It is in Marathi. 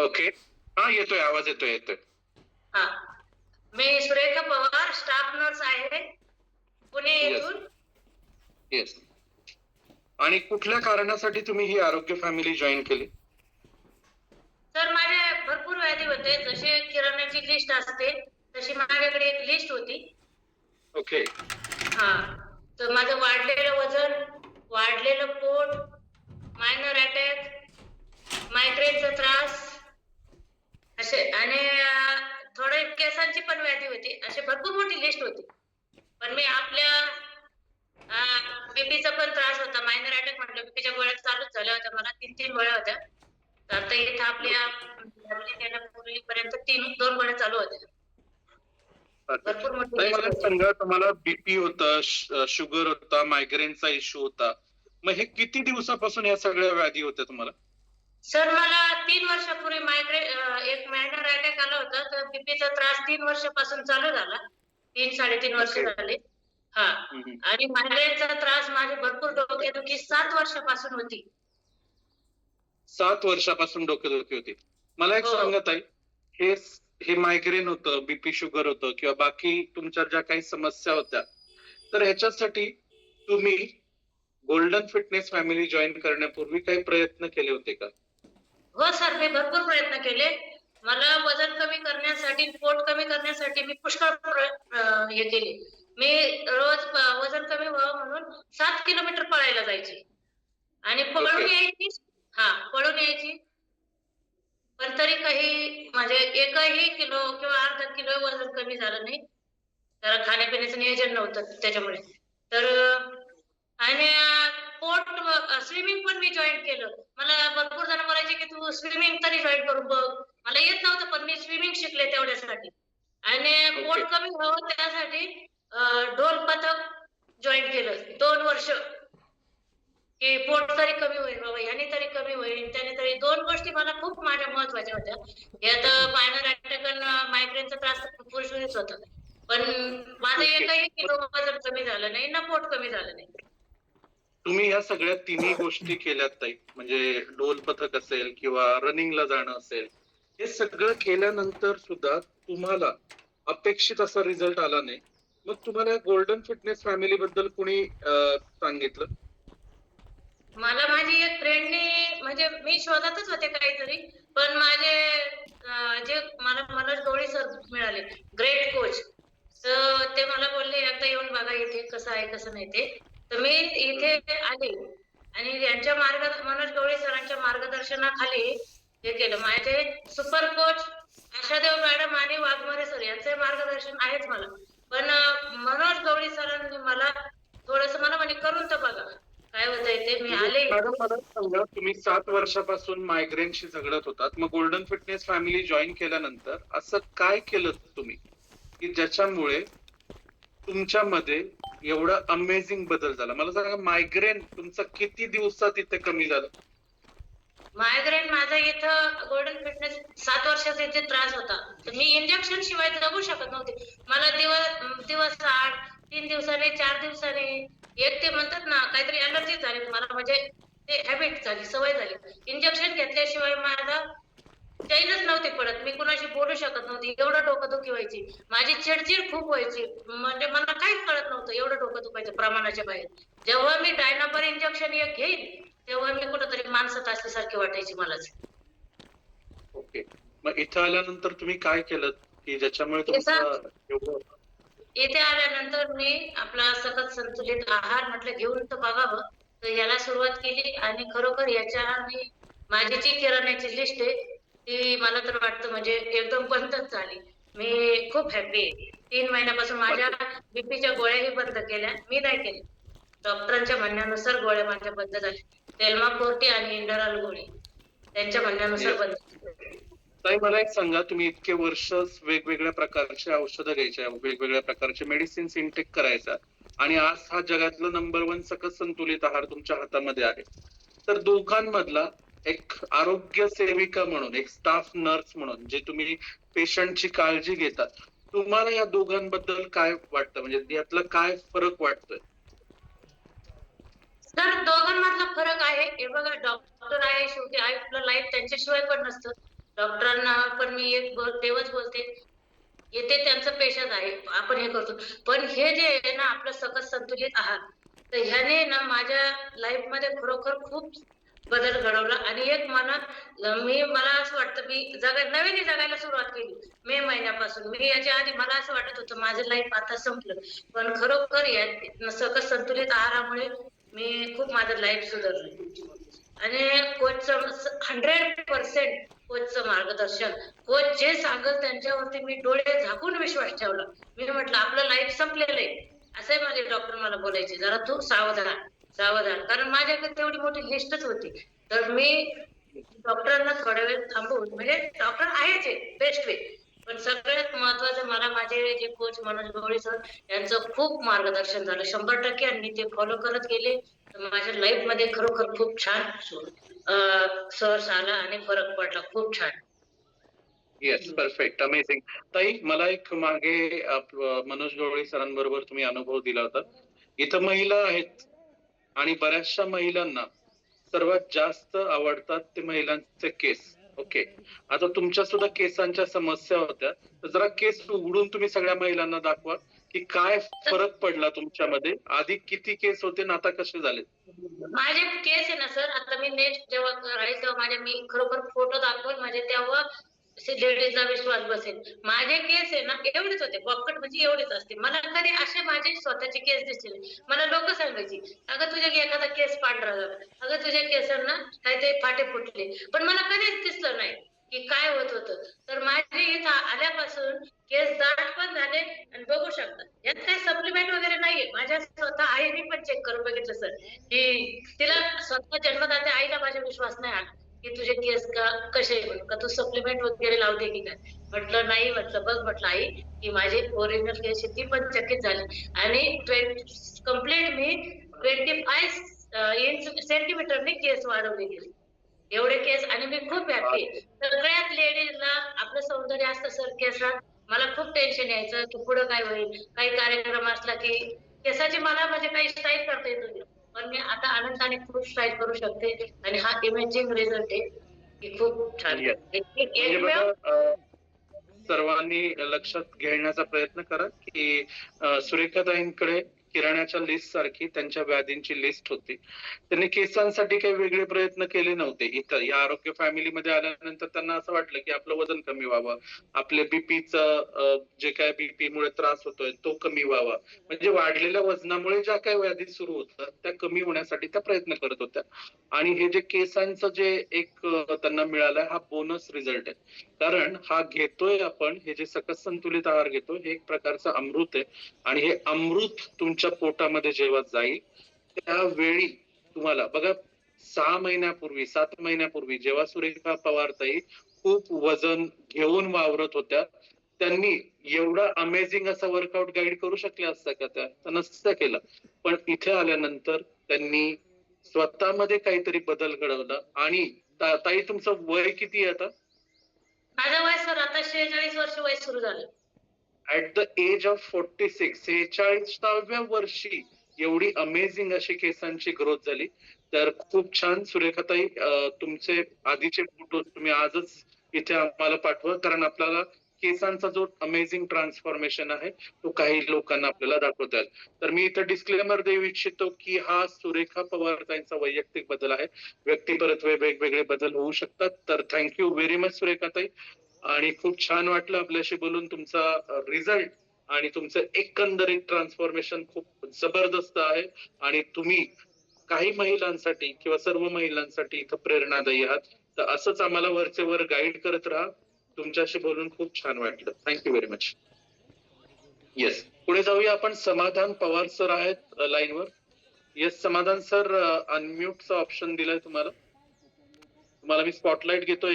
ओके. हा, येतोय आवाज, येतोय. हा, मी सुरेखा पवार, स्टाफ नर्स आहे, पुणे येस, येथून. येस. आणि कुठल्या कारणासाठी तुम्ही ही आरोग्य फॅमिली जॉईन केली? सर, माझे भरपूर व्याधी होते. जसे किराण्याची लिस्ट असते तशी माझ्याकडे एक लिस्ट होती. ओके. हा, तर माझं वाढलेलं वजन, वाढलेलं पोट, मायनर अटॅक, मायग्रेनचा त्रास असे, आणि थोडे केसांची पण व्याधी होती. अशी भरपूर मोठी लिस्ट होती. पण मी आपल्या बीपीचा पण त्रास होता. मायनर अटॅक म्हटलं, बीपीच्या गोळ्या चालूच झाल्या होत्या. मला 3 गोळ्या होत्या. तर आता इथं आपल्या येण्यापूर्वीपर्यंत 2 गोळ्या चालू होत्या. भरपूर मोठी लिस्ट मला होती. सांगा, तुम्हाला बीपी होता, शुगर होता, मायग्रेनचा इश्यू होता, मग हे किती दिवसापासून या सगळ्या व्याधी होत्या तुम्हाला? सर, मला 3 वर्षापूर्वी एक मायनर अटॅक आला होता. तर बीपीचा त्रास 3 वर्षापासून चालू झाला. 3-3.5 वर्ष झाले. हा, आणि मायग्रेनचा त्रास माझी भरपूर डोकेदुखी 7 वर्षापासून होती. 7 वर्षापासून डोकेदुखी होती. मला एक सांगा ताई, हे मायग्रेन होतं, बीपी शुगर होतं, किंवा बाकी तुमच्या ज्या काही समस्या होत्या, तर ह्याच्यासाठी तुम्ही गोल्डन फिटनेस फॅमिली जॉईन करण्यापूर्वी काही प्रयत्न केले होते का? हो सर, मी भरपूर प्रयत्न केले. मला वजन कमी करण्यासाठी, पोट कमी करण्यासाठी मी पुष्कळ हे केले. मी रोज वजन कमी व्हावं म्हणून 7 किलोमीटर पळायला जायचे आणि पळून यायची. हा, पळून यायची. पण तरी काही म्हणजे 1 किलो किंवा अर्धा किलो वजन कमी झालं नाही. तर खाण्यापिण्याचं नियोजन नव्हतं त्याच्यामुळे. तर आणि पोट, स्विमिंग पण मी जॉईन केलं. मला भरपूर जण म्हणायचे की तू स्विमिंग तरी जॉईन करून बघ. मला येत नव्हतं, पण मी स्विमिंग शिकले तेवढ्यासाठी. आणि पोट कमी व्हावं त्यासाठी ढोल पथक जॉईन केलं 2 वर्ष, की पोट तरी कमी होईल बाबा, याने तरी कमी होईल, त्याने तरी. 2 गोष्टी मला खूप माझ्या महत्वाच्या होत्या. यात मायनर अटॅक आणि मायग्रेनचा त्रास पुरुषांनीच होता. पण माझं 1 किलो वजन कमी झालं नाही ना, पोट कमी झालं नाही. तुम्ही या सगळ्या तिन्ही गोष्टी केल्यात ताई, म्हणजे ढोल पथक असेल किंवा रनिंगला जाणं असेल, हे सगळं केल्यानंतर सुद्धा तुम्हाला अपेक्षित असा रिझल्ट आला नाही. मग तुम्हाला गोल्डन फिटनेस फॅमिली बद्दल कुणी सांगितलं? मला माझी एक फ्रेंडने, म्हणजे मी शोधतच होते काहीतरी, पण माझे जे मला मनोज गवळी सर मिळाले, ग्रेट कोच. तर ते मला बोलले एकदा येऊन बघा इथे कसं आहे कसं नाही ते. तर मी इथे आले आणि यांच्या मनोज गवळी सरांच्या मार्गदर्शनाखाली हे केलं. माझे सुपर कोच आशादेव मॅडम आणि वाघमारे सर यांचे मार्गदर्शन आहेच मला. पण मनोज गवळी सरांनी मला थोडस मला म्हणे करून तर बघा काय होतंय ते. मी आले. मॅडम, मला सांगा, तुम्ही 7 वर्षापासून मायग्रेनशी झगडत होतात, मग गोल्डन फिटनेस फॅमिली जॉईन केल्यानंतर असं काय केलं तुम्ही की ज्याच्यामुळे तुमच्यामध्ये एवढा अमेझिंग बदल झाला? मला सांगा, मायग्रेन तुमचा किती दिवसात इथे कमी झाला? मायग्रेन माझा इथं गोल्डन फिटनेस 7 वर्षाचा इथे त्रास होता. तर मी इंजेक्शन शिवाय जगू शकत नव्हते. मला दिवस आड, 3 दिवसाने, 4 दिवसाने, एक ते म्हणतात ना काहीतरी एलर्जी झाली मला, म्हणजे ते हॅबिट झाली, सवय झाली. इंजेक्शन घेतल्याशिवाय माझा चैनच नव्हती पडत. मी कुणाशी बोलू शकत नव्हती, एवढं डोकंदुखी व्हायची. माझी चिडचिड खूप व्हायची. म्हणजे मला काहीच कळत नव्हतं, एवढं डोकं दुखायचं प्रमाणाच्या बाहेर. जेव्हा मी डायनापर इंजेक्शन एक घेईन, तेव्हा मी कुठंतरी माणसात असल्यासारखी वाटायची मलाच. ओके. मग इथं आल्यानंतर तुम्ही काय केलं की ज्याच्यामुळे तुमचं एवढं? इथे आल्यानंतर मी आपला सकस संतुलित आहार म्हटलं घेऊन तर बघावं. तर याला सुरुवात केली आणि खरोखर याच्या माझी जी किराण्याची लिस्ट आहे ती मला तर वाटतं म्हणजे एकदम बंदच झाली. मी खूप हॅपी आहे. 3 महिन्यापासून माझ्या बीपीच्या गोळ्याही बंद केल्या. मी नाही केल्या. डॉक्टरांच्या म्हणण्यानुसार गोळ्या माझ्या बंद झाल्या. तेलमा 40 आणि इंडराल गोळी त्यांच्या म्हणण्यानुसार बंद. ताई, मला एक सांगा, तुम्ही इतके वर्ष वेगवेगळ्या प्रकारचे औषधं घ्यायच्या, वेगवेगळ्या प्रकारचे मेडिसिन्स इनटेक करायचा, आणि आज हा जगातला नंबर 1 सकस संतुलित आहार तुमच्या हातामध्ये आहे. तर दोघांमधला एक आरोग्य सेविका म्हणून, एक स्टाफ नर्स म्हणून, जे तुम्ही पेशंटची काळजी घेता, तुम्हाला या दोघांबद्दल काय वाटतं? म्हणजे यातला काय फरक वाटतोय? तर दोघांमधला फरक आहे हे बघा. डॉक्टर आहे शेवटी, आपलं लाईफ त्यांच्याशिवाय पण नसतं. डॉक्टरांना पण मी तेव्हाच बोलते, येथे त्यांचं पेशंट आहे, आपण हे करतो. पण हे जे आहे ना आपलं सकस संतुलित आहार, तर ह्याने ना माझ्या लाईफमध्ये खरोखर खूप बदल घडवला आणि एक मला असं वाटतं मी नवीन जगायला सुरुवात केली मे महिन्यापासून. मी याच्या आधी मला असं वाटत होतं माझं लाईफ आता संपलं. पण खरोखर या सकस संतुलित आहारामुळे मी खूप माझं लाईफ सुधारलं. आणि कोचचं 100% कोचचं मार्गदर्शन, कोच जे सांगेल त्यांच्यावरती मी डोळे झाकून विश्वास ठेवला. मी म्हटलं आपलं लाईफ संपलेलं आहे. असे माझे डॉक्टर मला बोलायचे, जरा तू सावधान सावधान. कारण माझ्याकडे तेवढी मोठी लिस्टच होती. तर मी डॉक्टरांना थोडा वेळ थांबवून, म्हणजे डॉक्टर आहेच आहे बेस्ट वे, पण सगळ्यात महत्वाचं मला माझे जे कोच मनोज गवळी सर यांचं खूप मार्गदर्शन झालं 100%. आणि ते फॉलो करत गेले तर माझ्या लाईफ मध्ये खरोखर खूप छान सोर्स आला आणि फरक पडला खूप छान. Yes, perfect, amazing. ताई, मला एक मागे मनोज गवळी सरांबरोबर तुम्ही अनुभव दिला होता. इथं महिला आहेत आणि बऱ्याचशा महिलांना सर्वात जास्त आवडतात ते महिलांचे केस. ओके, आता तुमच्या सुद्धा केसांच्या समस्या होत्या, तर जरा केस उघडून तुम्ही सगळ्या महिलांना दाखवा की काय फरक पडला तुमच्यामध्ये. आधी किती केस होते आणि आता कसे झाले? माझे केस आहे ना सर, आता मी नेक्स्ट जेव्हा राहील तेव्हा मी खरोखर फोटो दाखवेल माझे, तेव्हा लेडीजला विश्वास बसेल. माझे केस आहे ना एवढेच होते, बॉपकट म्हणजे एवढेच असते. मला कधी असे माझे स्वतःचे केस दिसले नाही. मला लोक सांगायची, अगं तुझ्या एखादा केस पांढरा झाला, अगं तुझ्या केसांना काहीतरी फाटे फुटले, पण मला कधीच दिसलं नाही की काय होत होतं. तर माझे इथं आल्यापासून केस दाट पण झाले आणि बघू शकता यात काही सप्लिमेंट वगैरे नाहीये. माझ्या स्वतः आईने पण चेक करून बघितलं सर, की तिला स्वतः जन्मदात्या आईला माझा विश्वास नाही आला की तुझे केस कसे आहे म्हणून, का तू सप्लिमेंट वगैरे लावते की काय. म्हटलं नाही, म्हटलं बघ म्हटलं आई की माझे ओरिजिनल केस ती पण चकित झाली आणि कम्प्लीट मी 25 सेंटीमीटरने केस वाढवले गेले, एवढे केस. आणि मी खूप हॅपी आहे. सगळ्यात लेडीजला आपलं सौंदर्य असतं सर केसात. मला खूप टेन्शन यायचं की पुढे काय होईल, काही कार्यक्रम असला की केसाची मला म्हणजे काही स्टाईल करता येत होती, पण मी आता आनंदाने खूप स्टाईल करू शकते आणि हा इमेजिंग रिझल्ट आहे की खूप छान. Yes. म्हणजे बघा, सर्वांनी लक्षात घेण्याचा प्रयत्न करा की सुरेखाताईंकडे किराण्याच्या लिस्ट सारखी त्यांच्या व्याधींची लिस्ट होती. त्यांनी केसांसाठी काही वेगळे प्रयत्न केले नव्हते. इथं या आरोग्य फॅमिलीमध्ये आल्यानंतर त्यांना असं वाटलं की आपलं वजन कमी व्हावं, आपले बीपीचं जे काय बीपी मुळे त्रास होतोय तो कमी व्हावा, म्हणजे वाढलेल्या वजनामुळे ज्या काही व्याधी सुरू होतात त्या कमी होण्यासाठी त्या प्रयत्न करत होत्या. आणि हे जे केसांचं जे एक त्यांना मिळालंय हा बोनस रिझल्ट आहे. कारण हा घेतोय आपण, हे जे सकस संतुलित आहार घेतो हे एक प्रकारचं अमृत आहे. आणि हे अमृत तुमच्या पोटामध्ये जेव्हा जाईल त्यावेळी तुम्हाला बघा, 6 महिन्यापूर्वी 7 महिन्यापूर्वी जेव्हा सुरेखा पवार ताई खूप वजन घेऊन वावरत होत्या, त्यांनी एवढा अमेझिंग असा वर्कआउट गाईड करू शकल्या असत्या का? त्या नसत्या केलं. पण इथे आल्यानंतर त्यांनी स्वतःमध्ये काहीतरी बदल घडवला. आणि ताई, तुमचं वय किती आहे आता? माझं वय सर आता 46 वर्ष वय सुरू झालं. ऍट द एज ऑफ 46, 46व्या वर्षी एवढी अमेझिंग अशी केसांची ग्रोथ झाली. तर खूप छान सुरेखाताई, तुमचे आधीचे फोटो तुम्ही आजच इथे आम्हाला पाठवा, कारण आपल्याला केसांचा जो अमेझिंग ट्रान्सफॉर्मेशन आहे तो काही लोकांना आपल्याला दाखवता येईल. तर मी इथं डिस्क्लेमर देऊ इच्छितो की हा सुरेखा पवार ताईंचा वैयक्तिक बदल आहे. व्यक्तिपरत्वे वेगवेगळे बदल होऊ शकतात. तर थँक्यू व्हेरी मच सुरेखाताई. आणि खूप छान वाटलं आपल्याशी बोलून. तुमचा रिझल्ट आणि तुमचं एकंदरीत ट्रान्सफॉर्मेशन खूप जबरदस्त आहे. आणि तुम्ही काही महिलांसाठी किंवा सर्व महिलांसाठी इथं प्रेरणादायी आहात. तर असंच आम्हाला वरचे वर गाईड करत राहा. तुमच्याशी बोलून खूप छान वाटलं. Thank you very much. येस, पुढे जाऊया आपण. समाधान पवार सर आहेत लाईनवर. येस समाधान सर, अनम्यूटचा ऑप्शन दिलाय तुम्हाला. तुम्हाला मी स्पॉटलाइट घेतोय.